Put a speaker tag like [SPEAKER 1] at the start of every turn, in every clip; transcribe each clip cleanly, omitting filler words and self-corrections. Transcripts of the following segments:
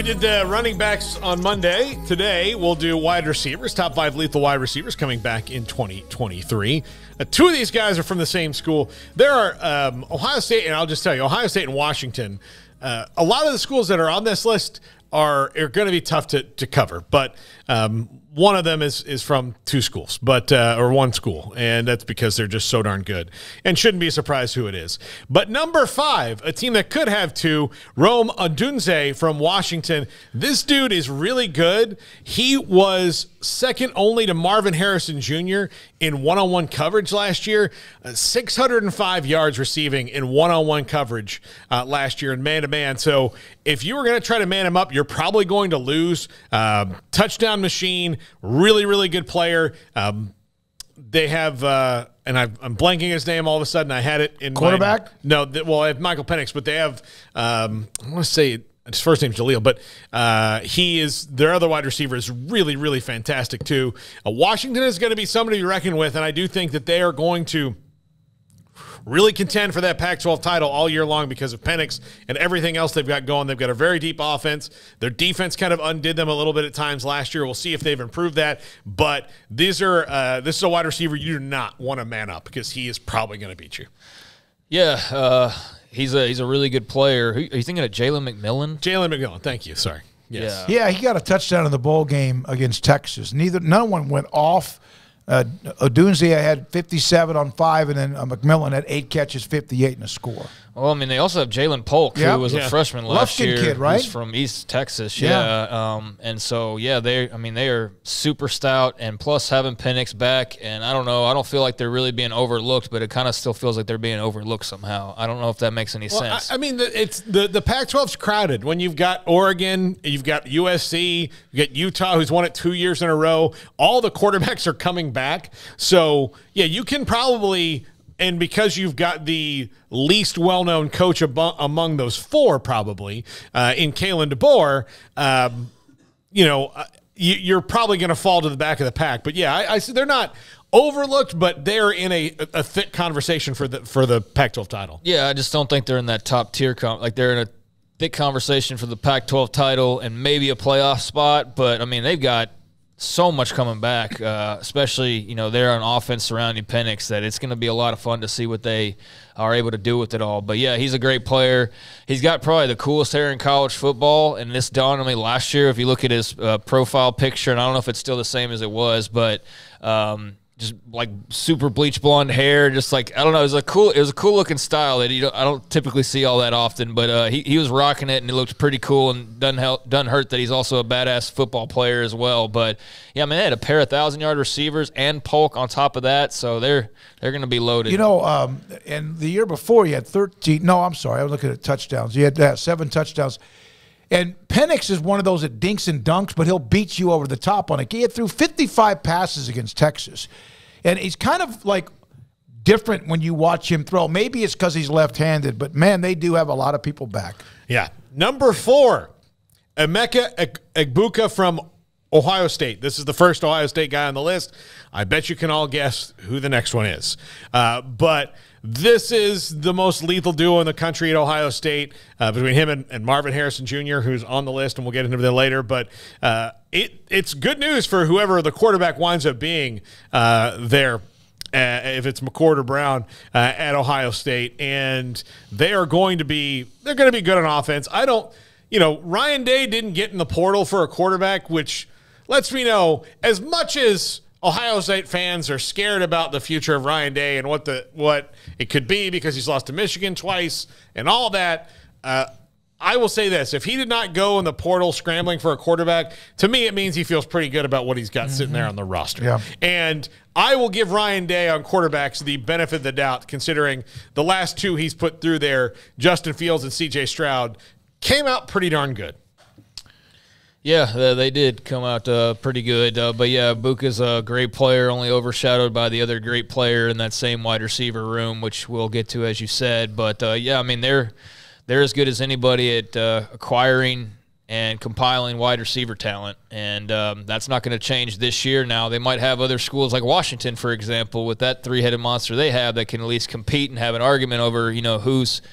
[SPEAKER 1] did the running backs on Monday. Today, we'll do wide receivers, top 5 lethal wide receivers coming back in 2023. Two of these guys are from the same school. There are Ohio State, and I'll just tell you, Ohio State and Washington, a lot of the schools that are on this list are going to be tough to cover, but one of them is from two schools, or one school, and that's because they're just so darn good and shouldn't be a surprise who it is. But number 5, a team that could have two, Rome Odunze from Washington. This dude is really good. He was second only to Marvin Harrison Jr. in one-on-one coverage last year, 605 yards receiving in one-on-one coverage last year in man-to-man. So if you were going to try to man him up, you're probably going to lose. Touchdown machine, really, really good player. They have, and I'm blanking his name all of a sudden. I had it in
[SPEAKER 2] quarterback.
[SPEAKER 1] I have Michael Penix, but they have, I want to say his first name's Jaleel, but their other wide receiver is really, really fantastic too. Washington is going to be somebody to be reckoned with, and I do think that they are going to really contend for that Pac-12 title all year long because of Penix and everything else they've got going. They've got a very deep offense. Their defense kind of undid them a little bit at times last year. We'll see if they've improved that. But this is a wide receiver you do not want to man up because he is probably going to beat you.
[SPEAKER 3] Yeah, he's a really good player. Are you thinking of Jalen McMillan?
[SPEAKER 1] Jalen McMillan, thank you. Sorry. Yes.
[SPEAKER 2] Yeah, he got a touchdown in the bowl game against Texas. No one went off. Odunze had 57 on 5, and then McMillan had 8 catches, 58 in a score.
[SPEAKER 3] Well, I mean, they also have Jalen Polk, who was a freshman last year.
[SPEAKER 2] Kid, right?
[SPEAKER 3] He's from East Texas, and so, yeah, they are super stout, and plus having Penix back, and I don't know, I don't feel like they're really being overlooked, but it kind of still feels like they're being overlooked somehow. I don't know if that makes any sense.
[SPEAKER 1] I mean, the Pac-12's crowded. When you've got Oregon, you've got USC, you got Utah, who's won it 2 years in a row. All the quarterbacks are coming back. So, yeah, you can probably – and because you've got the least well-known coach among those 4 probably in Kalen DeBoer, you're probably going to fall to the back of the pack. But, yeah, I see they're not overlooked, but they're in a thick conversation for the Pac-12 title.
[SPEAKER 3] Yeah, I just don't think they're in that top tier. They're in a thick conversation for the Pac-12 title and maybe a playoff spot. But, I mean, they've got so much coming back, especially, they're on offense surrounding Penix, that it's going to be a lot of fun to see what they are able to do with it all. But, yeah, he's a great player. He's got probably the coolest hair in college football, and this dawned on me last year. If you look at his profile picture, and I don't know if it's still the same as it was, but just like super bleach blonde hair, just like, I don't know, it was a cool looking style that I don't typically see all that often, but he was rocking it and it looked pretty cool, and doesn't hurt that he's also a badass football player as well. But yeah, I mean, they had a pair of 1,000-yard receivers and Polk on top of that, so they're going to be loaded.
[SPEAKER 2] And the year before he had 13. No, I'm sorry, I was looking at touchdowns. He had 7 touchdowns. And Penix is one of those that dinks and dunks, but he'll beat you over the top on it. He had threw 55 passes against Texas. And he's kind of like different when you watch him throw. Maybe it's because he's left-handed, but, man, they do have a lot of people back.
[SPEAKER 1] Yeah. Number 4, Emeka Egbuka from Ohio State. This is the first Ohio State guy on the list. I bet you can all guess who the next one is. But this is the most lethal duo in the country at Ohio State, between him and Marvin Harrison Jr., who's on the list, and we'll get into that later. But it's good news for whoever the quarterback winds up being there, if it's McCord or Brown at Ohio State. And they're going to be good on offense. Ryan Day didn't get in the portal for a quarterback, which lets me know, as much as Ohio State fans are scared about the future of Ryan Day and what it could be because he's lost to Michigan twice and all that, I will say this. If he did not go in the portal scrambling for a quarterback, to me it means he feels pretty good about what he's got sitting there on the roster. Yeah. And I will give Ryan Day on quarterbacks the benefit of the doubt, considering the last 2 he's put through there, Justin Fields and C.J. Stroud, came out pretty darn good.
[SPEAKER 3] Yeah, they did come out pretty good. But, yeah, Egbuka's a great player, only overshadowed by the other great player in that same wide receiver room, which we'll get to, as you said. But, yeah, I mean, they're as good as anybody at acquiring and compiling wide receiver talent. And that's not going to change this year now. They might have other schools like Washington, for example, with that 3-headed monster they have that can at least compete and have an argument over, who's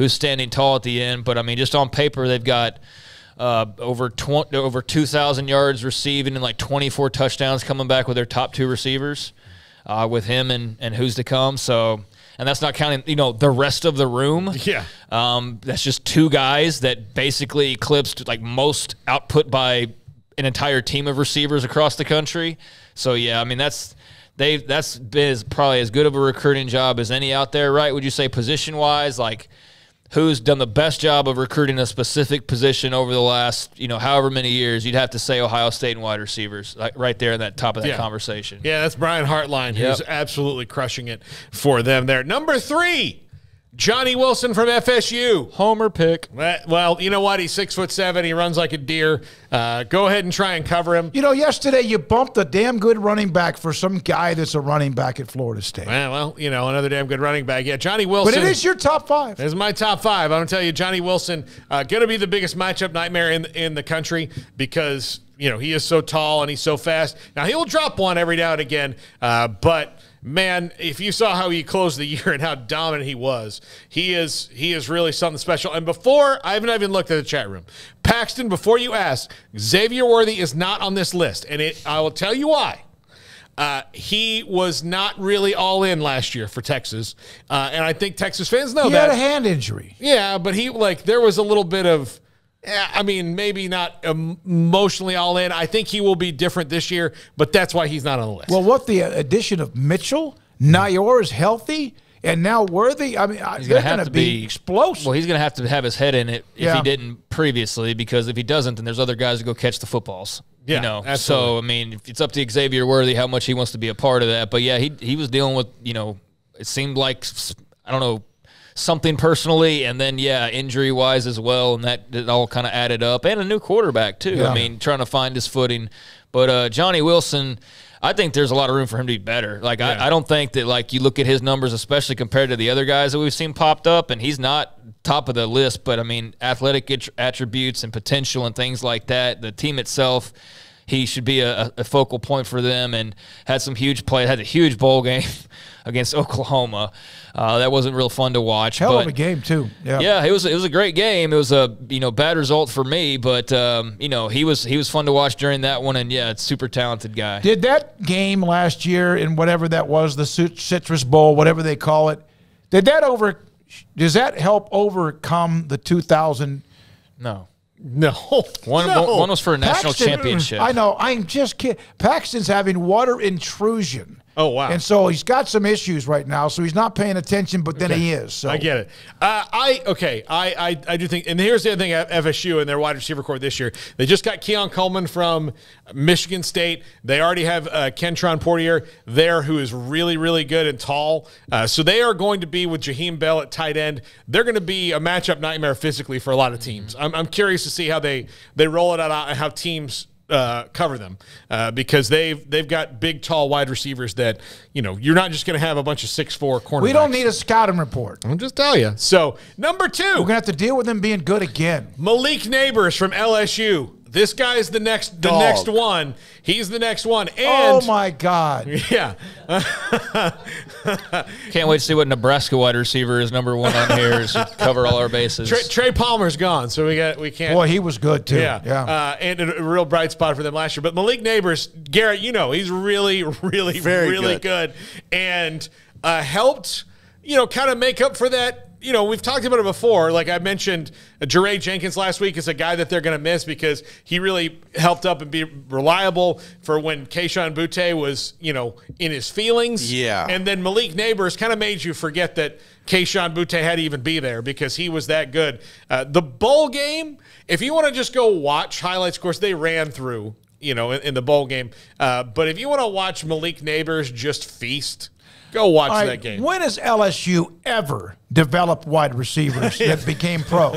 [SPEAKER 3] standing tall at the end. But, I mean, just on paper, they've got over 2,000 yards receiving and like 24 touchdowns coming back with their top 2 receivers with him and who's to come. So, and that's not counting, the rest of the room.
[SPEAKER 1] Yeah.
[SPEAKER 3] That's just 2 guys that basically eclipsed like most output by an entire team of receivers across the country. So, yeah, I mean, that's been probably as good of a recruiting job as any out there, right? Would you say position-wise, like who's done the best job of recruiting a specific position over the last, however many years? You'd have to say Ohio State and wide receivers, like right there in that top of that conversation.
[SPEAKER 1] Yeah, that's Brian Hartline, who's absolutely crushing it for them there. Number 3. Johnny Wilson from FSU.
[SPEAKER 3] Homer pick.
[SPEAKER 1] Well, you know what? He's 6'7". He runs like a deer. Go ahead and try and cover him.
[SPEAKER 2] Yesterday you bumped a damn good running back for some guy that's a running back at Florida State.
[SPEAKER 1] Well, another damn good running back. Yeah, Johnny Wilson.
[SPEAKER 2] But it is your top 5.
[SPEAKER 1] It's my top 5. I'm going to tell you, Johnny Wilson, going to be the biggest matchup nightmare in the country because, he is so tall and he's so fast. Now, he'll drop one every now and again, but – man, if you saw how he closed the year and how dominant he was, he is really something special. And before, I haven't even looked at the chat room. Paxton, before you ask, Xavier Worthy is not on this list, and I will tell you why. He was not really all in last year for Texas, and I think Texas fans know that.
[SPEAKER 2] He had a hand injury.
[SPEAKER 1] Yeah, but there was a little bit of, maybe not emotionally all in. I think he will be different this year, but that's why he's not on the list.
[SPEAKER 2] Well, what the addition of Mitchell, Nayor is healthy, and now Worthy, he's they're going to be explosive.
[SPEAKER 3] Well, he's going to have to have his head in it if he didn't previously, because if he doesn't, then there's other guys to go catch the footballs.
[SPEAKER 1] Yeah, absolutely.
[SPEAKER 3] So, it's up to Xavier Worthy how much he wants to be a part of that. But, yeah, he was dealing with, it seemed like, I don't know, something personally, and then, injury-wise as well, and that it all kind of added up. And a new quarterback, too. Yeah. Trying to find his footing. But Johnny Wilson, I think there's a lot of room for him to be better. I don't think that, you look at his numbers, especially compared to the other guys that we've seen popped up, and he's not top of the list, but, athletic attributes and potential and things like that, the team itself, he should be a focal point for them, and had some huge play. Had a huge bowl game against Oklahoma. That wasn't real fun to watch.
[SPEAKER 2] Hell of a game too.
[SPEAKER 3] Yeah, it was a great game. It was a bad result for me, but he was fun to watch during that one, and it's super talented guy.
[SPEAKER 2] Did that game last year in whatever that was, the Citrus Bowl, whatever they call it, does that help overcome the 2000?
[SPEAKER 3] No.
[SPEAKER 1] No.
[SPEAKER 3] One was for a national championship.
[SPEAKER 2] I know. I'm just kidding. Paxton's having water intrusion.
[SPEAKER 1] Oh, wow.
[SPEAKER 2] And so he's got some issues right now, so he's not paying attention, but then he is. So.
[SPEAKER 1] I get it. I do think, and here's the other thing, FSU and their wide receiver core this year, they just got Keon Coleman from Michigan State. They already have Kentron Portier there, who is really, really good and tall. So they are going to be with Jaheim Bell at tight end. They're going to be a matchup nightmare physically for a lot of teams. I'm curious to see how they roll it out and how teams cover them because they've got big, tall wide receivers that, you're not just going to have a bunch of 6'4" cornerbacks.
[SPEAKER 2] We don't need a scouting report.
[SPEAKER 1] I'll just tell you. So, number 2. We're
[SPEAKER 2] going to have to deal with them being good again.
[SPEAKER 1] Malik Nabers from LSU. This guy's the next one. He's the next one. And
[SPEAKER 2] oh, my God.
[SPEAKER 1] Yeah.
[SPEAKER 3] Can't wait to see what Nebraska wide receiver is number 1 on here to cover all our bases.
[SPEAKER 1] Trey Palmer's gone, so we can't.
[SPEAKER 2] Boy, he was good, too.
[SPEAKER 1] Yeah. And a real bright spot for them last year. But Malik Nabers, Garrett, he's really, really, really good. And helped, kind of make up for that. We've talked about it before. Like I mentioned, Jeray Jenkins last week is a guy that they're going to miss because he really helped up and be reliable for when Kayshon Boutte was, in his feelings.
[SPEAKER 4] Yeah.
[SPEAKER 1] And then Malik Nabers kind of made you forget that Kayshon Boutte had to even be there because he was that good. The bowl game, if you want to just go watch highlights, of course, they ran through, in the bowl game. But if you want to watch Malik Nabers just feast, go watch that game.
[SPEAKER 2] When has LSU ever developed wide receivers that became pros?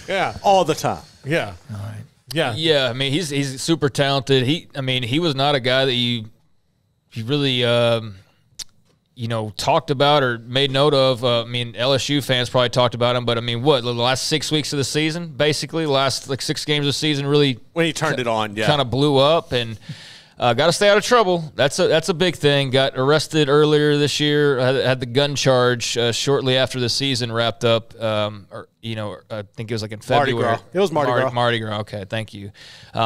[SPEAKER 1] Yeah.
[SPEAKER 4] All the time.
[SPEAKER 1] Yeah.
[SPEAKER 2] All right.
[SPEAKER 1] Yeah.
[SPEAKER 3] Yeah, he's super talented. He was not a guy that you really talked about or made note of. LSU fans probably talked about him, but the last 6 weeks of the season, basically, last 6 games of the season really
[SPEAKER 4] when he turned it on,
[SPEAKER 3] kind of blew up and Got to stay out of trouble. That's a big thing. Got arrested earlier this year. Had the gun charge shortly after the season wrapped up. I think it was like in February.
[SPEAKER 4] Mardi Gras. It was Mardi Gras.
[SPEAKER 3] Mardi Gras. Okay, thank you.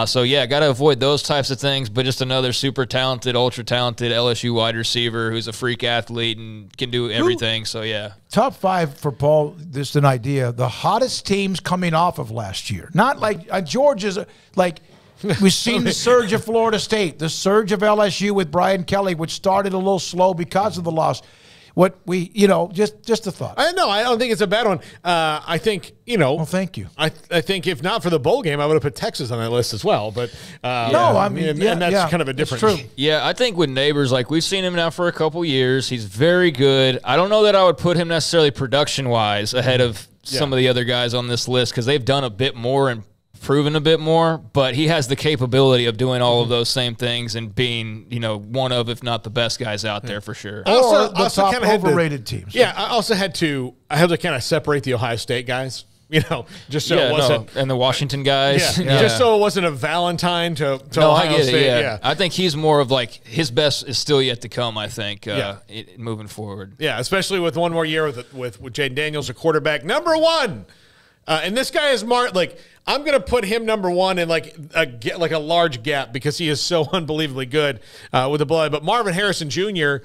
[SPEAKER 3] So yeah, got to avoid those types of things. But just another super talented, ultra talented LSU wide receiver who's a freak athlete and can do everything. So yeah.
[SPEAKER 2] Top 5 for Paul. Just an idea. The hottest teams coming off of last year. Not like Georgia's like. We've seen the surge of Florida State, the surge of LSU with Brian Kelly, which started a little slow because of the loss. What we, just a thought.
[SPEAKER 1] I don't think it's a bad one. I think,
[SPEAKER 2] Well, thank you.
[SPEAKER 1] I think if not for the bowl game, I would have put Texas on that list as well. But that's kind of a different.
[SPEAKER 2] True.
[SPEAKER 3] Yeah, I think with Nabers, like we've seen him now for a couple years. He's very good. I don't know that I would put him necessarily production-wise ahead of some of the other guys on this list because they've done a bit more and proven a bit more, but he has the capability of doing all of those same things and being, one of, if not the best guys out there for sure.
[SPEAKER 2] Or the top overrated teams.
[SPEAKER 1] Yeah, I also had to kind of separate the Ohio State guys, just so it wasn't.
[SPEAKER 3] And the Washington guys.
[SPEAKER 1] Just so it wasn't a Valentine to Ohio
[SPEAKER 3] I get
[SPEAKER 1] State.
[SPEAKER 3] It, yeah. I think he's more of like his best is still yet to come, I think, moving forward.
[SPEAKER 1] Yeah, especially with one more year with Jaden Daniels, a quarterback, number 1. And this guy is I'm going to put him number 1 in like a large gap because he is so unbelievably good with the blood. But Marvin Harrison Jr.,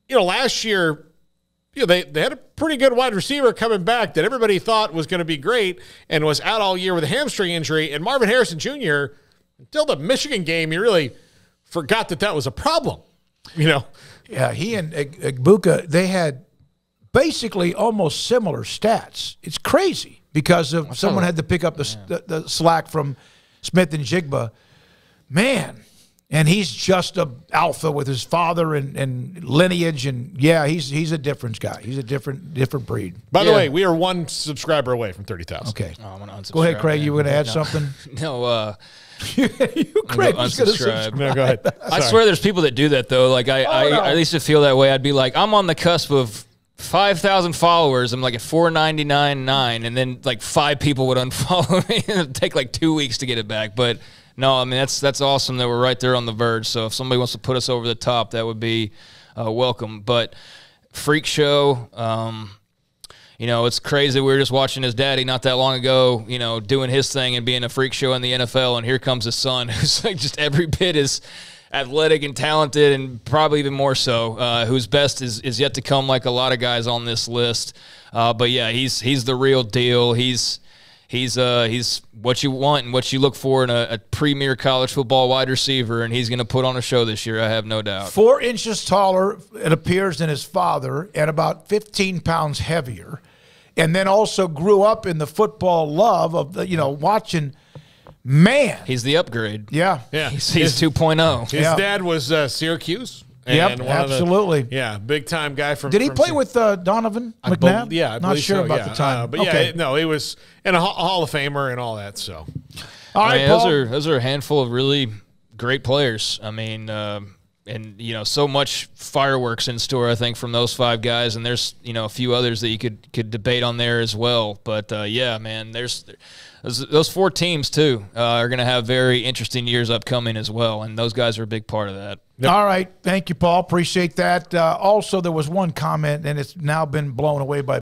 [SPEAKER 1] last year, they had a pretty good wide receiver coming back that everybody thought was going to be great and was out all year with a hamstring injury. And Marvin Harrison Jr., until the Michigan game, he really forgot that was a problem.
[SPEAKER 2] Yeah, he and Egbuka, they had basically almost similar stats. It's crazy. Because someone had to pick up the slack from Smith and Jigba. Man, and he's just a alpha with his father and lineage. And, he's a different guy. He's a different breed.
[SPEAKER 1] By the way, we are 1 subscriber away from 30,000.
[SPEAKER 2] Okay.
[SPEAKER 3] Oh, I'm gonna unsubscribe.
[SPEAKER 2] Go ahead, Craig. You were going to add something?
[SPEAKER 3] No,
[SPEAKER 2] Craig was going to subscribe.
[SPEAKER 1] No, go ahead.
[SPEAKER 3] I swear there's people that do that, though. Like, I used to feel that way. I'd be like, I'm on the cusp of 5,000 followers. I'm like at 499.9, and then like 5 people would unfollow me. It'd take like 2 weeks to get it back. But no, I mean that's awesome that we're right there on the verge. So if somebody wants to put us over the top, that would be welcome. But freak show, it's crazy. We were just watching his daddy not that long ago, doing his thing and being a freak show in the NFL, and here comes his son, who's like just every bit as athletic and talented, and probably even more so, whose best is yet to come, like a lot of guys on this list. But yeah, he's the real deal. He's what you want and what you look for in a premier college football wide receiver, and he's going to put on a show this year, I have no doubt.
[SPEAKER 2] 4 inches taller, it appears, than his father, and about 15 pounds heavier, and then also grew up in the football love of watching. Man,
[SPEAKER 3] he's the upgrade.
[SPEAKER 2] Yeah.
[SPEAKER 3] He's 2.0.
[SPEAKER 1] His dad was Syracuse.
[SPEAKER 2] Yep, absolutely.
[SPEAKER 1] Big time guy from.
[SPEAKER 2] Did he play with Donovan McNabb?
[SPEAKER 1] I
[SPEAKER 2] not sure
[SPEAKER 1] so,
[SPEAKER 2] about the time.
[SPEAKER 1] But he was in a Hall of Famer and all that. So,
[SPEAKER 2] all right, Paul.
[SPEAKER 3] Those are a handful of really great players. I mean, and so much fireworks in store, I think, from those 5 guys, and there's a few others that you could debate on there as well. But man, there's those 4 teams too are going to have very interesting years upcoming as well, and those guys are a big part of that.
[SPEAKER 2] Yep. All right, thank you, Paul. Appreciate that. Also, there was one comment, and it's now been blown away by